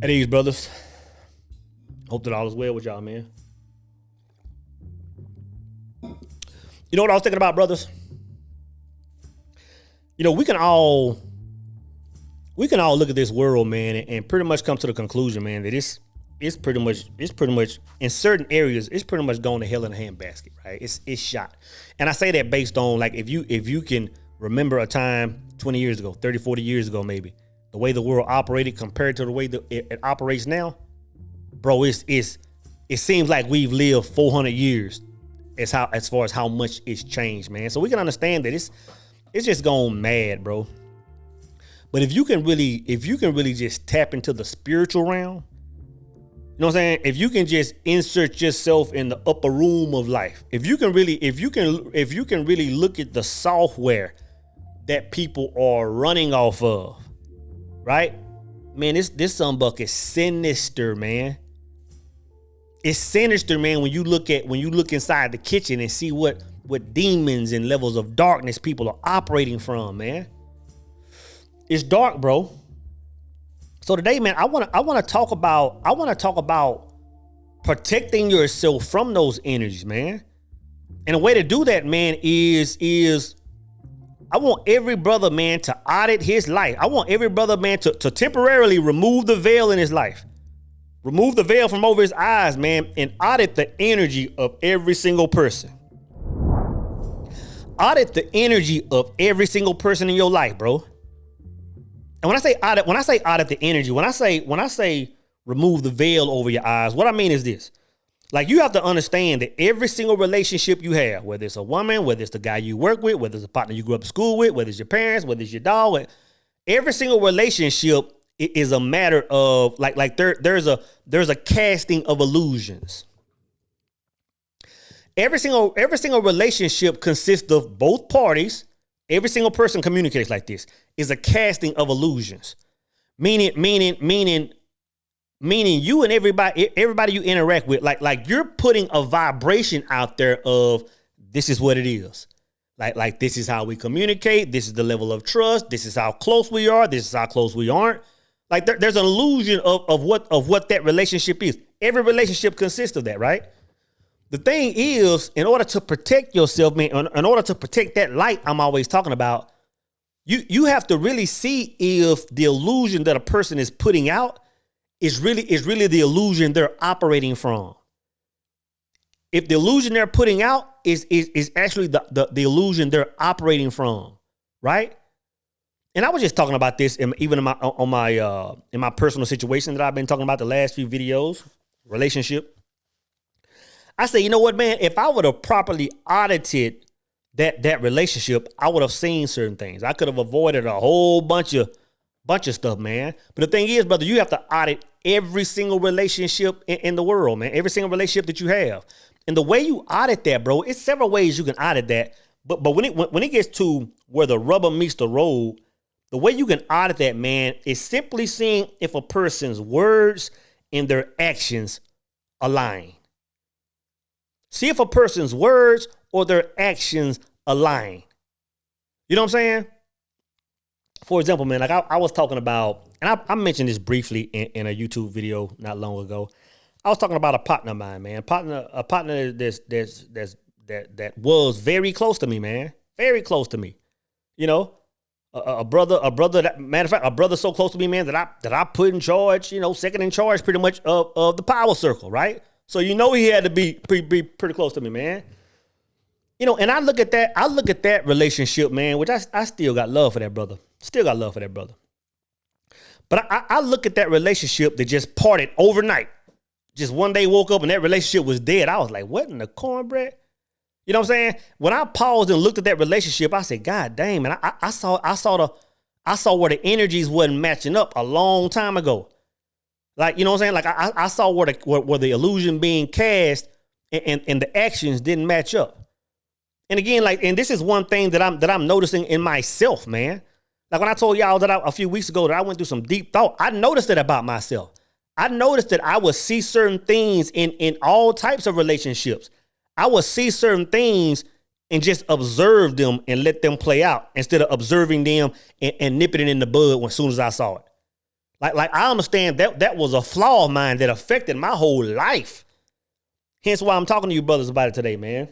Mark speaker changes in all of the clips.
Speaker 1: At ease, brothers. Hope that all is well with y'all, man. You know what I was thinking about, brothers? You know, we can all look at this world, man, and pretty much come to the conclusion, man, that it's pretty much in certain areas, it's pretty much going to hell in a handbasket, right? It's shot. And I say that based on, like, if you can remember a time 20 years ago, 30, 40 years ago, maybe, the way the world operated compared to the way that it operates now, bro, it seems like we've lived 400 years as far as how much it's changed, man. So we can understand that it's just gone mad, bro. But if you can really just tap into the spiritual realm, you know what I'm saying? If you can just insert yourself in the upper room of life, if you can really look at the software that people are running off of, right? Man, this sunbuck is sinister, man. It's sinister, man, when you look inside the kitchen and see what demons and levels of darkness people are operating from, man. It's dark, bro. So today, man, I want to talk about protecting yourself from those energies, man. And a way to do that, man, is I want every brother, man, to audit his life. I want every brother, man, to temporarily remove the veil in his life. Remove the veil from over his eyes, man, and audit the energy of every single person. Audit the energy of every single person in your life, bro. And when I say audit the energy, when I say remove the veil over your eyes, what I mean is this. Like, you have to understand that every single relationship you have, whether it's a woman, whether it's the guy you work with, whether it's a partner you grew up in school with, whether it's your parents, whether it's your dog, every single relationship is a matter of there's a casting of illusions. Every single relationship consists of both parties. Every single person communicates like this. Is a casting of illusions. Meaning you and everybody you interact with, like you're putting a vibration out there of this is what it is. Like this is how we communicate. This is the level of trust. This is how close we are. This is how close we aren't. Like there's an illusion of what that relationship is. Every relationship consists of that, right? The thing is, in order to protect yourself, man, in order to protect that light I'm always talking about, you have to really see if the illusion that a person is putting out is really the illusion they're operating from. If the illusion they're putting out is actually the illusion they're operating from, right? And I was just talking about this in my personal situation that I've been talking about the last few videos, relationship. I say, you know what, man? If I would have properly audited that relationship, I would have seen certain things. I could have avoided a whole bunch of stuff, man. But the thing is, brother, you have to audit every single relationship in the world, man. Every single relationship that you have. And the way you audit that, bro, it's several ways you can audit that. But when it gets to where the rubber meets the road, the way you can audit that, man, is simply seeing if a person's words and their actions align. See if a person's words or their actions align. You know what I'm saying? For example, man, like I was talking about, and I mentioned this briefly in a YouTube video not long ago. I was talking about a partner of mine, man. A partner that was very close to me, man. Very close to me. You know, a brother that, matter of fact, a brother so close to me, man, that I put in charge, you know, second in charge pretty much of the power circle, right? So you know he had to be pretty close to me, man. You know, and I look at that relationship, man, which I still got love for that brother. Still got love for that brother. But I look at that relationship that just parted overnight. Just one day woke up and that relationship was dead. I was like, what in the cornbread? You know what I'm saying? When I paused and looked at that relationship, I said, God damn, man, I saw where the energies wasn't matching up a long time ago. Like, you know what I'm saying? Like I saw where the illusion being cast and the actions didn't match up. And again, like, and this is one thing that I'm noticing in myself, man. Like when I told y'all that a few weeks ago that I went through some deep thought, I noticed it about myself. I noticed that I would see certain things in all types of relationships. I would see certain things and just observe them and let them play out instead of observing them and nipping it in the bud as soon as I saw it. Like I understand that was a flaw of mine that affected my whole life. Hence why I'm talking to you brothers about it today, man.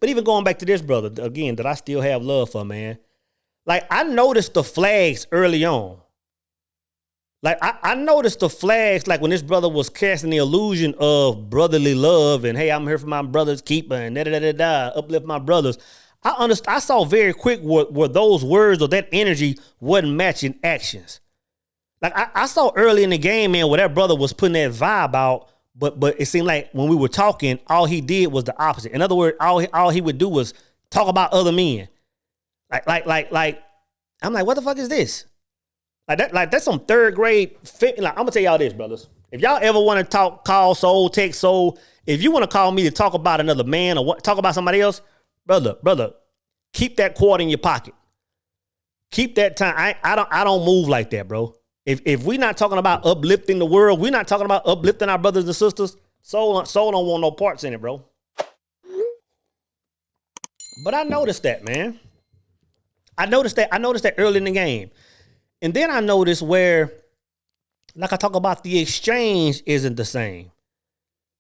Speaker 1: But even going back to this brother, again, that I still have love for, man. Like, I noticed the flags early on. Like, I noticed the flags, like when this brother was casting the illusion of brotherly love and, hey, I'm here for my brother's keeper and da-da-da-da-da, uplift my brothers. I saw very quick where those words or that energy wasn't matching actions. Like, I saw early in the game, man, where that brother was putting that vibe out, but it seemed like when we were talking, all he did was the opposite. In other words, all he would do was talk about other men. Like, I'm like, what the fuck is this? Like that's some third grade fit. Like, I'm gonna tell y'all this, brothers. If y'all ever want to call soul, text soul, if you want to call me to talk about another man or talk about somebody else, brother, keep that quarter in your pocket. Keep that time. I don't move like that, bro. If we're not talking about uplifting the world, we're not talking about uplifting our brothers and sisters, soul don't want no parts in it, bro. But I noticed that, man. I noticed that early in the game. And then I noticed where, like I talk about, the exchange isn't the same.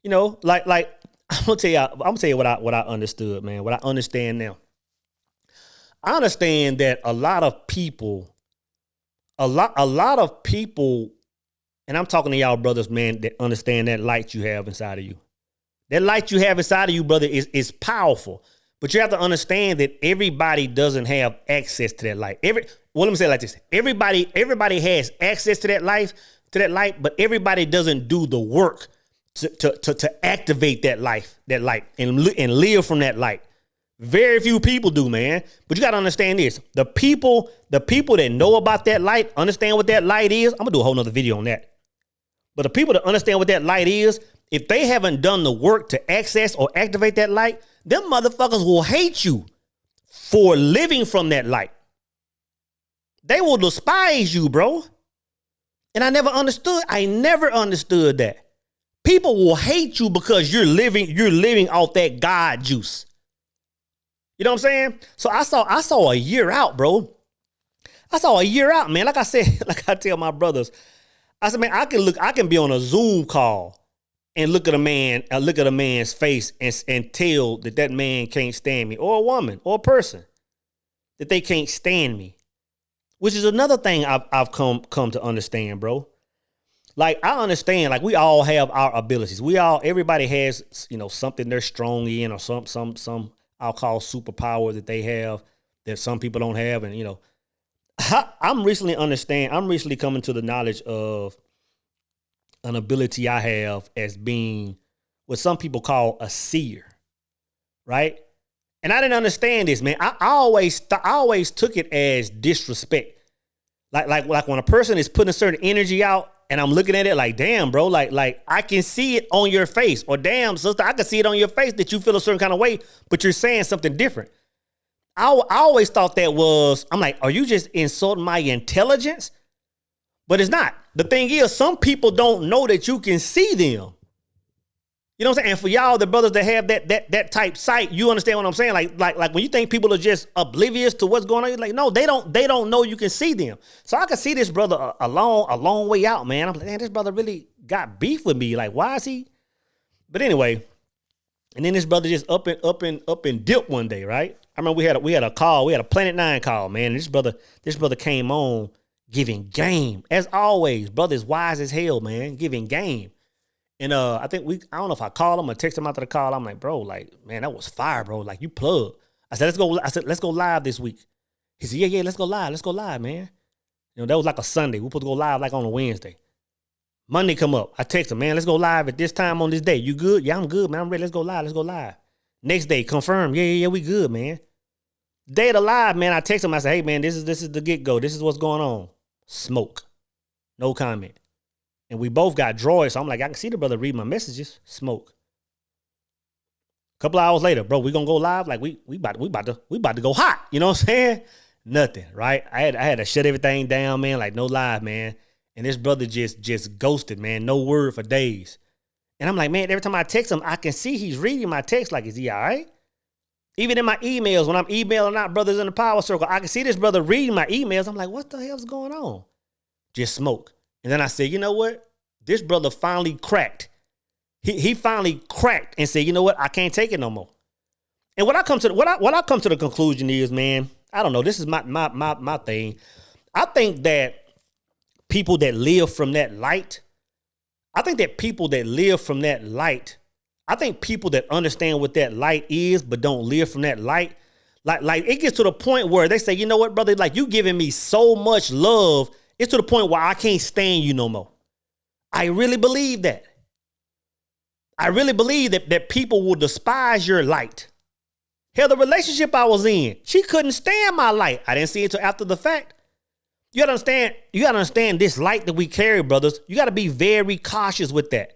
Speaker 1: You know, like I'm gonna tell you what I understood, man. What I understand now. I understand that a lot of people, and I'm talking to y'all brothers, man, that understand that light you have inside of you. That light you have inside of you, brother, is powerful. But you have to understand that everybody doesn't have access to that light. Let me say it like this. Everybody has access to that light, but everybody doesn't do the work to activate that light and live from that light. Very few people do, man. But you got to understand this. The people that know about that light, understand what that light is. I'm going to do a whole nother video on that. But the people that understand what that light is, if they haven't done the work to access or activate that light, them motherfuckers will hate you for living from that light. They will despise you, bro. And I never understood that. People will hate you because you're living off that God juice. You know what I'm saying? So I saw a year out, bro. I saw a year out, man. Like I said, like I tell my brothers, I said, man, I can be on a Zoom call and look at a man's face and tell that man can't stand me, or a woman, or a person, that they can't stand me. Which is another thing I've come to understand, bro. Like, I understand, like, we all have our abilities. Everybody has, you know, something they're strong in, or some I'll call superpower that they have that some people don't have. And, you know, I'm recently coming to the knowledge of an ability I have as being what some people call a seer, right? And I didn't understand this, man. I always took it as disrespect. Like when a person is putting a certain energy out and I'm looking at it like, damn, bro, like I can see it on your face, or damn, sister, I can see it on your face that you feel a certain kind of way, but you're saying something different. I always thought I'm like, are you just insulting my intelligence? But it's not. The thing is, some people don't know that you can see them. You know what I'm saying? And for y'all, the brothers that have that type sight, you understand what I'm saying? Like when you think people are just oblivious to what's going on, you're like, no, they don't know you can see them. So I could see this brother a long way out, man. I'm like, man, this brother really got beef with me. Like, why is he? But anyway, and then this brother just up and dipped one day, right? I remember we had a call, we had a Planet 9 call, man. And this brother came on giving game. As always, brother is wise as hell, man, giving game. And I don't know if I called him or text him after the call. I'm like, bro, like, man, that was fire, bro. Like, you plug. I said, let's go live this week. He said, yeah, let's go live, man. You know, that was like a Sunday. We supposed to go live like on a Wednesday. Monday come up. I text him, man, let's go live at this time on this day. You good? Yeah, I'm good, man. I'm ready. Let's go live. Next day, confirm. Yeah, we good, man. Day of the live, man, I text him. I said, hey, man, this is the get-go. This is what's going on. Smoke. No comment. And we both got droids, so I'm like, I can see the brother read my messages. Smoke. A couple of hours later, bro, we gonna go live. Like we about to go hot. You know what I'm saying? Nothing, right? I had to shut everything down, man. Like, no live, man. And this brother just ghosted, man. No word for days. And I'm like, man, every time I text him, I can see he's reading my text. Like, is he all right? Even in my emails, when I'm emailing out brothers in the power circle, I can see this brother reading my emails. I'm like, what the hell's going on? just smoke. And then I said, you know what? This brother finally cracked. He finally cracked and said, you know what? I can't take it no more. And what I come to the conclusion is, man, I don't know. This is my thing. I think that people that live from that light, I think people that understand what that light is, but don't live from that light, like it gets to the point where they say, you know what, brother, like you giving me so much love, it's to the point where I can't stand you no more. I really believe that. I really believe that people will despise your light. Hell, the relationship I was in, she couldn't stand my light. I didn't see it until after the fact. You gotta understand this light that we carry, brothers. You gotta be very cautious with that.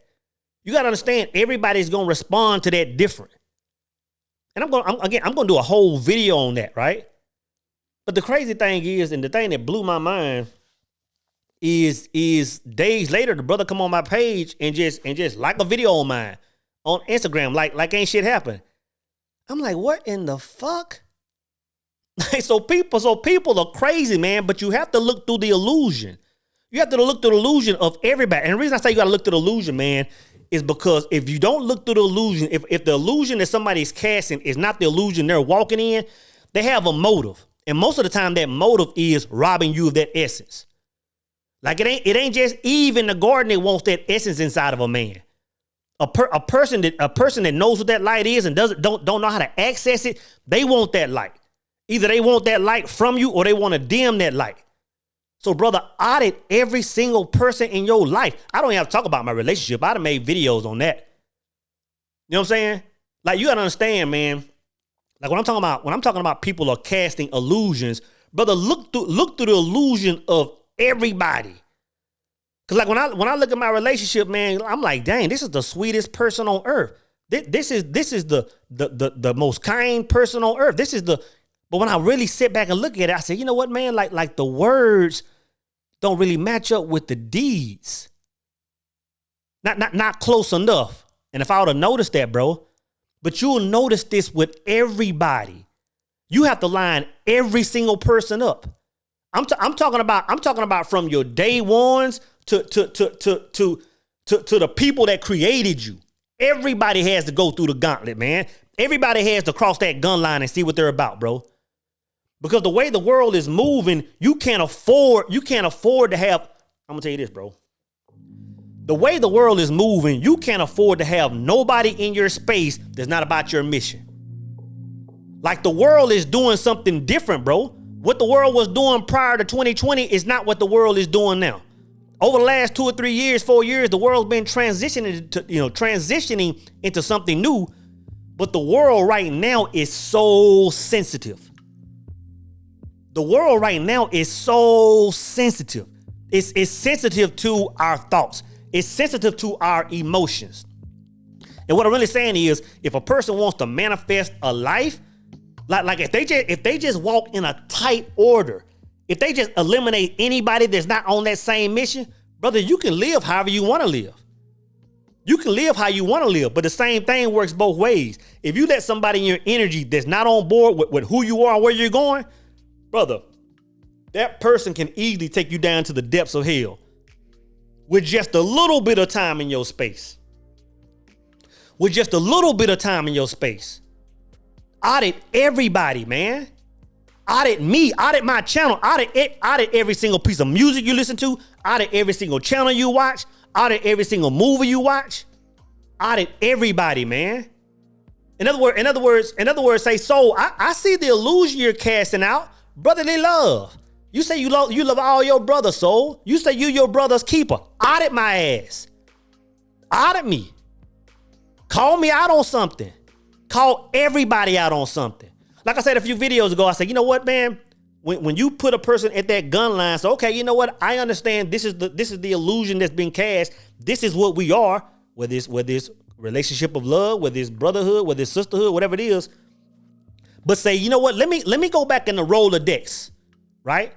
Speaker 1: You gotta understand everybody's gonna respond to that different. And I'm gonna do a whole video on that, right? But the crazy thing is, and the thing that blew my mind is days later, the brother come on my page and just like a video on mine on Instagram, like ain't shit happened. I'm like, what in the fuck? So people are crazy, man, but you have to look through the illusion. You have to look through the illusion of everybody. And the reason I say you got to look through the illusion, man, is because if you don't look through the illusion, if the illusion that somebody's casting is not the illusion they're walking in, they have a motive. And most of the time that motive is robbing you of that essence. Like it ain't just Eve in the garden that wants that essence inside of a man. A person that knows what that light is and don't know how to access it, they want that light. Either they want that light from you or they want to dim that light. So, brother, audit every single person in your life. I don't even have to talk about my relationship. I done made videos on that. You know what I'm saying? Like, you got to understand, man. Like, when I'm talking about people are casting illusions, brother, look through the illusion of everybody. Because, like, when I look at my relationship, man, I'm like, dang, this is the sweetest person on earth. This is the most kind person on earth. But when I really sit back and look at it, I say, you know what, man? Like the words don't really match up with the deeds. Not close enough. And if I would have noticed that, bro, but you'll notice this with everybody. You have to line every single person up. I'm talking about from your day ones to the people that created you. Everybody has to go through the gauntlet, man. Everybody has to cross that gun line and see what they're about, bro. Because the way the world is moving, you can't afford to have, I'm gonna tell you this, bro. The way the world is moving, you can't afford to have nobody in your space that's not about your mission. Like the world is doing something different, bro. What the world was doing prior to 2020 is not what the world is doing now. Over the last 2 or 3 years, 4 years, the world's been transitioning into something new. But the world right now is so sensitive. The world right now is so sensitive. It's sensitive to our thoughts. It's sensitive to our emotions. And what I'm really saying is, if a person wants to manifest a life, like if they just walk in a tight order, if they just eliminate anybody that's not on that same mission, brother, you can live however you want to live. You can live how you want to live, but the same thing works both ways. If you let somebody in your energy that's not on board with who you are and where you're going, brother, that person can easily take you down to the depths of hell with just a little bit of time in your space. With just a little bit of time in your space. Audit everybody, man. Audit me, audit my channel, audit every single piece of music you listen to, audit every single channel you watch, audit every single movie you watch, audit everybody, man. In other words, say, so I see the illusion you're casting out, brotherly love. You say you love all your brothers, soul. You say you your brother's keeper. Audit my ass. Audit me. Call me out on something. Call everybody out on something. Like I said a few videos ago, I said, you know what, man? When you put a person at that gun line, so okay, you know what? I understand this is the illusion that's been cast. This is what we are, whether it's relationship of love, whether it's brotherhood, whether it's sisterhood, whatever it is. But say, you know what? Let me go back in the Rolodex, right?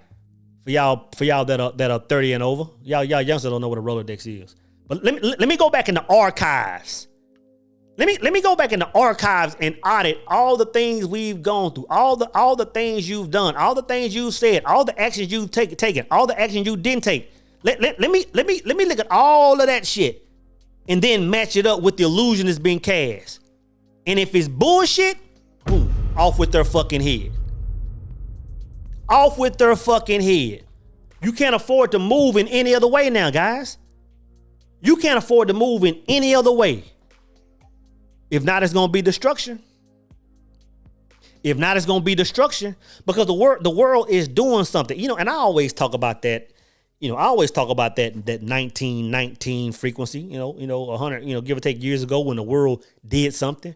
Speaker 1: For y'all that are 30 and over, y'all youngsters don't know what a Rolodex is. But let me go back in the archives. Let me go back in the archives and audit all the things we've gone through, all the things you've done, all the things you've said, all the actions you've taken, all the actions you didn't take. Let me look at all of that shit and then match it up with the illusion that's being cast. And if it's bullshit, boom, off with their fucking head. Off with their fucking head. You can't afford to move in any other way now, guys. You can't afford to move in any other way. If not, it's gonna be destruction. If not, it's gonna be destruction, because the world is doing something. And I always talk about that. I always talk about that 1919 frequency. 100, give or take years ago when the world did something.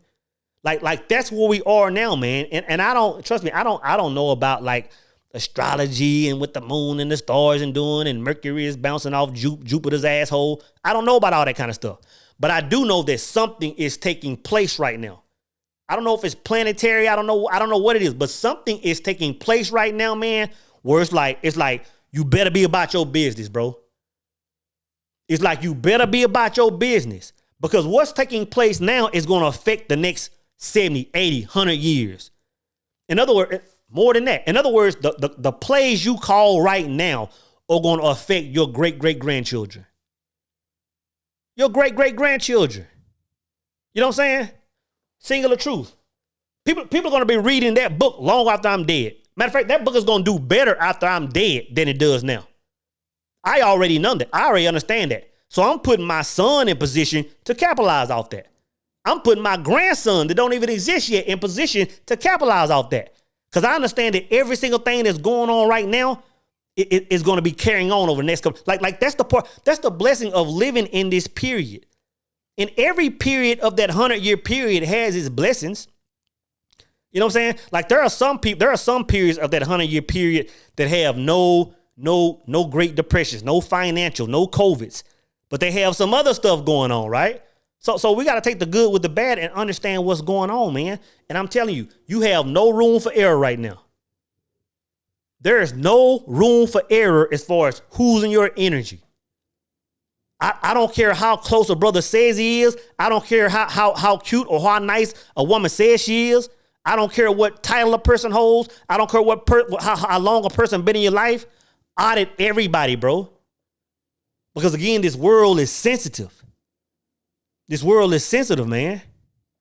Speaker 1: Like that's where we are now, man. And I don't, trust me, I don't know about like astrology and what the moon and the stars and doing, and Mercury is bouncing off Jupiter's asshole. I don't know about all that kind of stuff. But I do know that something is taking place right now. I don't know if it's planetary. I don't know what it is, but something is taking place right now, man, where it's like you better be about your business, bro. It's like you better be about your business, because what's taking place now is going to affect the next 70, 80, 100 years. In other words, more than that. In other words, the plays you call right now are going to affect your great-great-grandchildren. Your great-great-grandchildren. You know what I'm saying? Singular truth. People are going to be reading that book long after I'm dead. Matter of fact, that book is going to do better after I'm dead than it does now. I already know that. I already understand that. So I'm putting my son in position to capitalize off that. I'm putting my grandson that don't even exist yet in position to capitalize off that. Because I understand that every single thing that's going on right now is going to be carrying on over the next couple. Like that's the part. That's the blessing of living in this period. And every period of that 100-year period has its blessings. You know what I'm saying? Like there are some periods of that 100-year period that have no Great Depressions, no financial, no COVIDs, but they have some other stuff going on, right? So we got to take the good with the bad and understand what's going on, man. And I'm telling you, you have no room for error right now. There is no room for error as far as who's in your energy. I don't care how close a brother says he is. I don't care how cute or how nice a woman says she is. I don't care what title a person holds. I don't care how long a person been in your life. Audit everybody, bro. Because again, this world is sensitive. This world is sensitive, man.